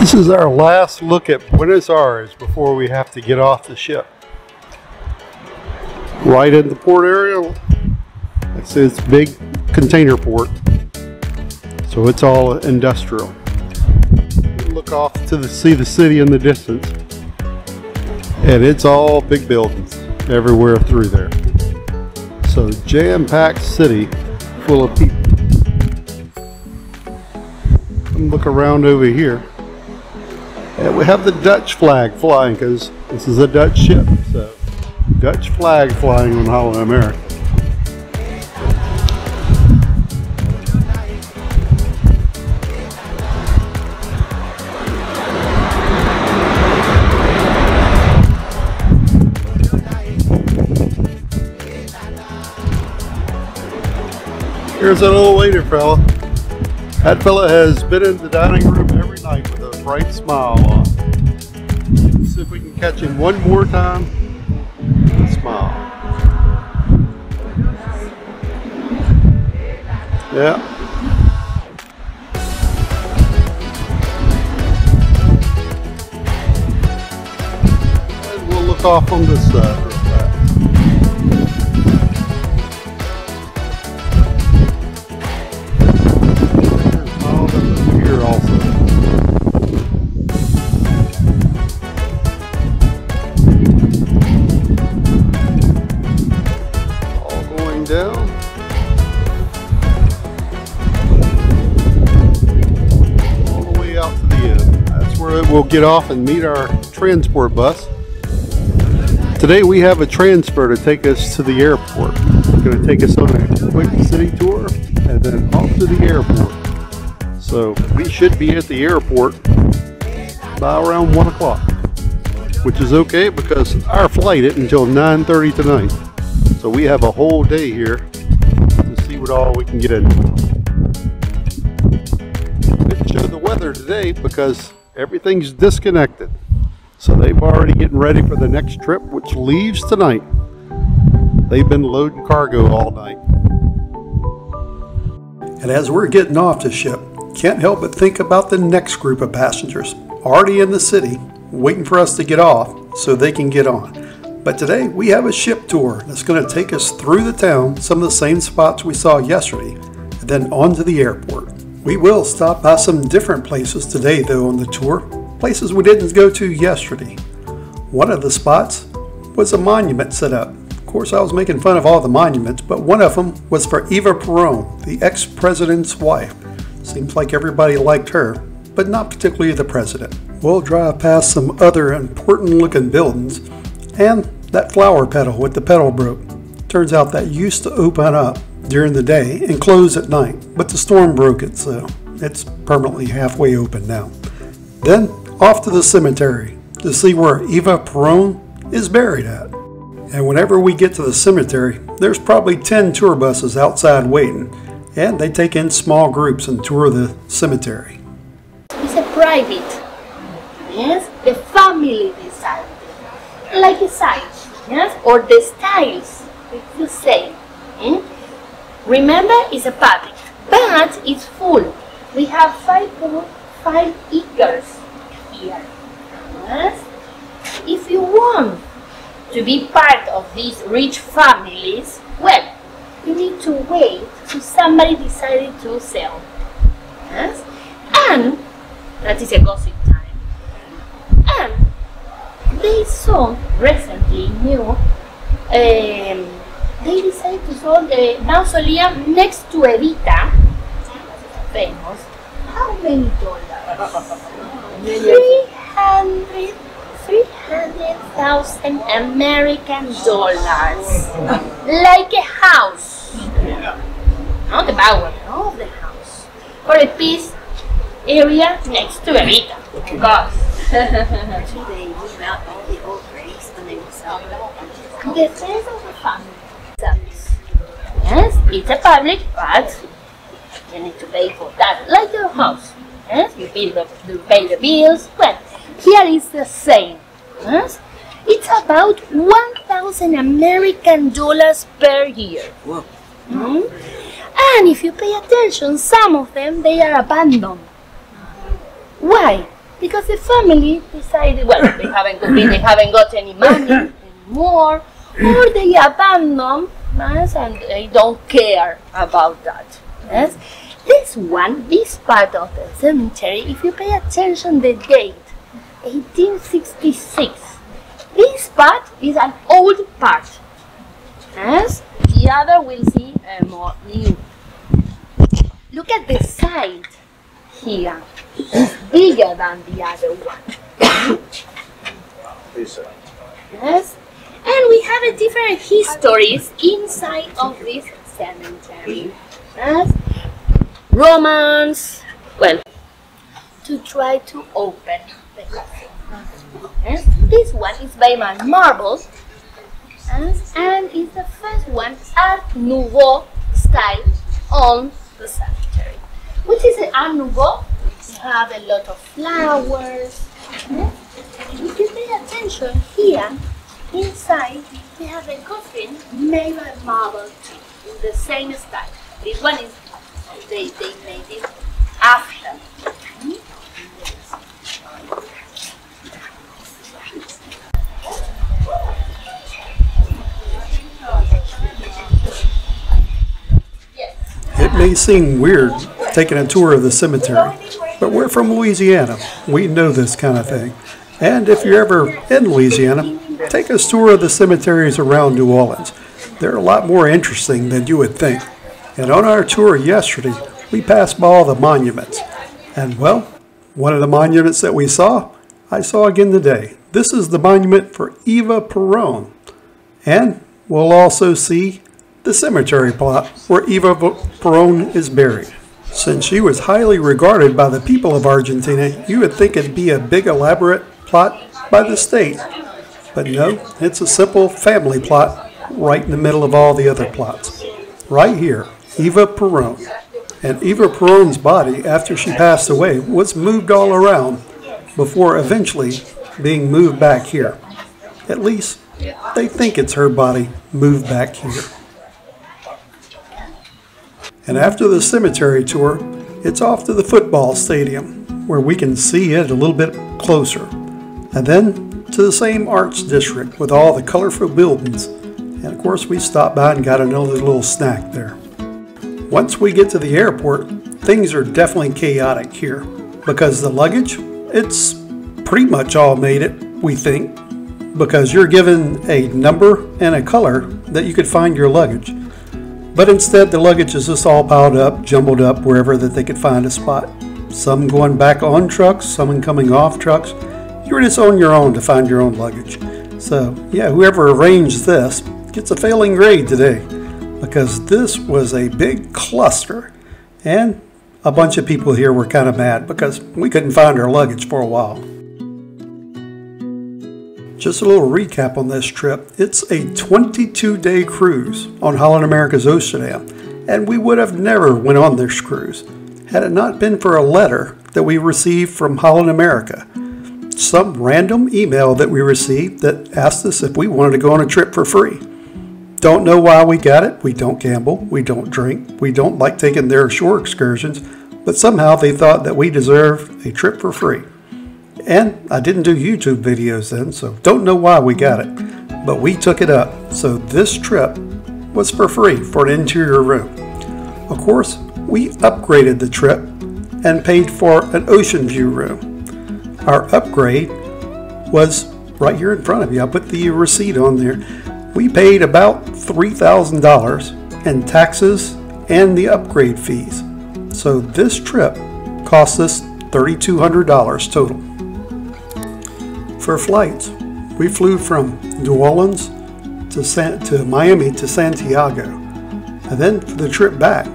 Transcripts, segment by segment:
This is our last look at Buenos Aires before we have to get off the ship. Right in the port area, it's this big container port, so it's all industrial. Look off to see the city in the distance, and it's all big buildings everywhere through there. So jam-packed city full of people. Look around over here. And we have the Dutch flag flying because this is a Dutch ship, so Dutch flag flying on Holland America. Here's an old waiter fella. That fella has been in the dining room every night with a bright smile on. Let's see if we can catch him one more time. Smile. Yeah. And we'll look off on this side real fast. Here also. All going down. All the way out to the end. That's where we'll get off and meet our transport bus. Today we have a transfer to take us to the airport. It's going to take us on a quick city tour and then off to the airport. So we should be at the airport by around 1 o'clock, which is okay because our flight isn't until 9:30 tonight. So we have a whole day here to see what all we can get into. Didn't show the weather today because everything's disconnected. So they've already getting ready for the next trip, which leaves tonight. They've been loading cargo all night. And as we're getting off the ship, can't help but think about the next group of passengers already in the city waiting for us to get off so they can get on. But today we have a ship tour that's going to take us through the town, some of the same spots we saw yesterday, and then on to the airport. We will stop by some different places today though on the tour, places we didn't go to yesterday. One of the spots was a monument set up. Of course I was making fun of all the monuments, but one of them was for Eva Perón, the ex-president's wife. Seems like everybody liked her, but not particularly the president. We'll drive past some other important looking buildings and that flower petal with the petal broke. Turns out that used to open up during the day and close at night, but the storm broke it, so it's permanently halfway open now. Then off to the cemetery to see where Eva Perón is buried at. And whenever we get to the cemetery, there's probably 10 tour buses outside waiting. And they take in small groups and tour the cemetery. It's a private, yes, the family decided, like a size, yes, or the styles, it's the same. Remember, it's a public, but it's full. We have 5.5 acres here, yes. If you want to be part of these rich families, well, you need to wait till somebody decided to sell. Yes? And that is a gossip time. And they saw recently they decided to sell the mausoleum next to Evita, famous. How many dollars? 300,000 American dollars. Like a house. Not the power, no, the house. For a piece area next to Evita. Of course. They move out all the old graves and they will sell them. The rest of the family sells. Yes, it's a public, but you need to pay for that. Like your house. Yes, you pay the bills. Well, here is the same. Yes? It's about 1,000 American dollars per year. Whoa. And if you pay attention, some of them, they are abandoned. Why? because the family decided, well, they haven't got any money anymore, or they abandon, yes, and they don't care about that. Yes, this part of the cemetery, if you pay attention the date, 1866. This part is an old part. Yes, the other we'll see more new. Look at the side here. It's bigger than the other one. Yes, and we have a different histories inside of this cemetery. Yes, Romans. Well, to try to open the coffin. Yes, this one is by Marble. Yes, and it's the first one Art Nouveau style on the cemetery. What is the Art Nouveau? You have a lot of flowers. Yes. If you pay attention here, inside we have a coffin made by marble too, in the same style. This one is they made it after. It may seem weird taking a tour of the cemetery, but we're from Louisiana. We know this kind of thing. And if you're ever in Louisiana, take a tour of the cemeteries around New Orleans. They're a lot more interesting than you would think. And on our tour yesterday, we passed by all the monuments. And well, one of the monuments that we saw, I saw again today. This is the monument for Eva Peron. And we'll also see the cemetery plot where Eva Peron is buried. Since she was highly regarded by the people of Argentina, you would think it'd be a big elaborate plot by the state. But no, it's a simple family plot right in the middle of all the other plots. Right here, Eva Peron. And Eva Peron's body, after she passed away, was moved all around before eventually being moved back here. At least, they think it's her body moved back here. And after the cemetery tour, it's off to the football stadium, where we can see it a little bit closer. And then to the same arts district with all the colorful buildings. And of course we stopped by and got another little snack there. Once we get to the airport, things are definitely chaotic here. Because the luggage, it's pretty much all made it, we think. Because you're given a number and a color that you could find your luggage. But instead the luggage is just all piled up, jumbled up wherever that they could find a spot. Some going back on trucks, some coming off trucks. You're just on your own to find your own luggage. So yeah, whoever arranged this gets a failing grade today, because this was a big cluster, and a bunch of people here were kind of mad because we couldn't find our luggage for a while. Just a little recap on this trip. It's a 22-day cruise on Holland America's Oceania, and we would have never went on this cruise had it not been for a letter that we received from Holland America. Some random email that we received that asked us if we wanted to go on a trip for free. Don't know why we got it. We don't gamble. We don't drink. We don't like taking their shore excursions. But somehow they thought that we deserved a trip for free. And I didn't do YouTube videos then, so don't know why we got it. But we took it up. So this trip was for free for an interior room. Of course, we upgraded the trip and paid for an ocean view room. Our upgrade was right here in front of you. I put the receipt on there. We paid about $3,000 in taxes and the upgrade fees. So this trip cost us $3,200 total. For flights, we flew from New Orleans to Miami to Santiago. And then for the trip back,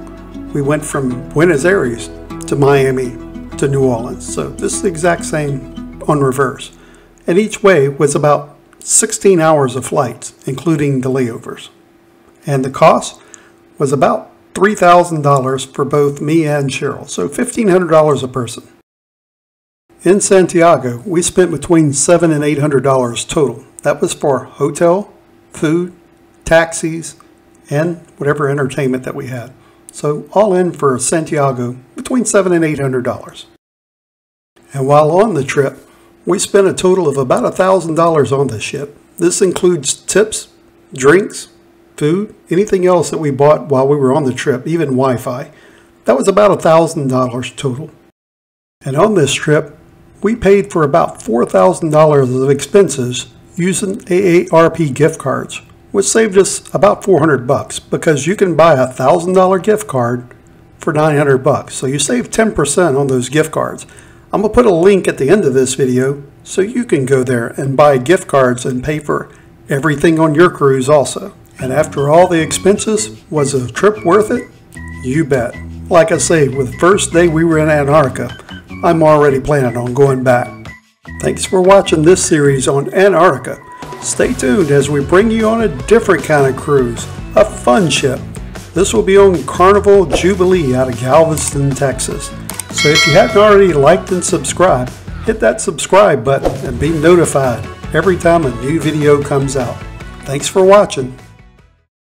we went from Buenos Aires to Miami to New Orleans. So this is the exact same on reverse. And each way was about 16 hours of flights, including the layovers. And the cost was about $3,000 for both me and Cheryl, so $1,500 a person. In Santiago, we spent between $700 and $800 total. That was for hotel, food, taxis, and whatever entertainment that we had. So all in for Santiago, between $700 and $800. And while on the trip, we spent a total of about $1,000 on the ship. This includes tips, drinks, food, anything else that we bought while we were on the trip, even Wi-Fi. That was about $1,000 total. And on this trip, we paid for about $4,000 of expenses using AARP gift cards, which saved us about $400 because you can buy a $1,000 gift card for $900. So you save 10% on those gift cards. I'm going to put a link at the end of this video so you can go there and buy gift cards and pay for everything on your cruise also. And after all the expenses, was the trip worth it? You bet. Like I say, with the first day we were in Antarctica, I'm already planning on going back. Thanks for watching this series on Antarctica. Stay tuned as we bring you on a different kind of cruise, a fun ship. This will be on Carnival Jubilee out of Galveston, Texas. So if you haven't already liked and subscribed, hit that subscribe button and be notified every time a new video comes out. Thanks for watching.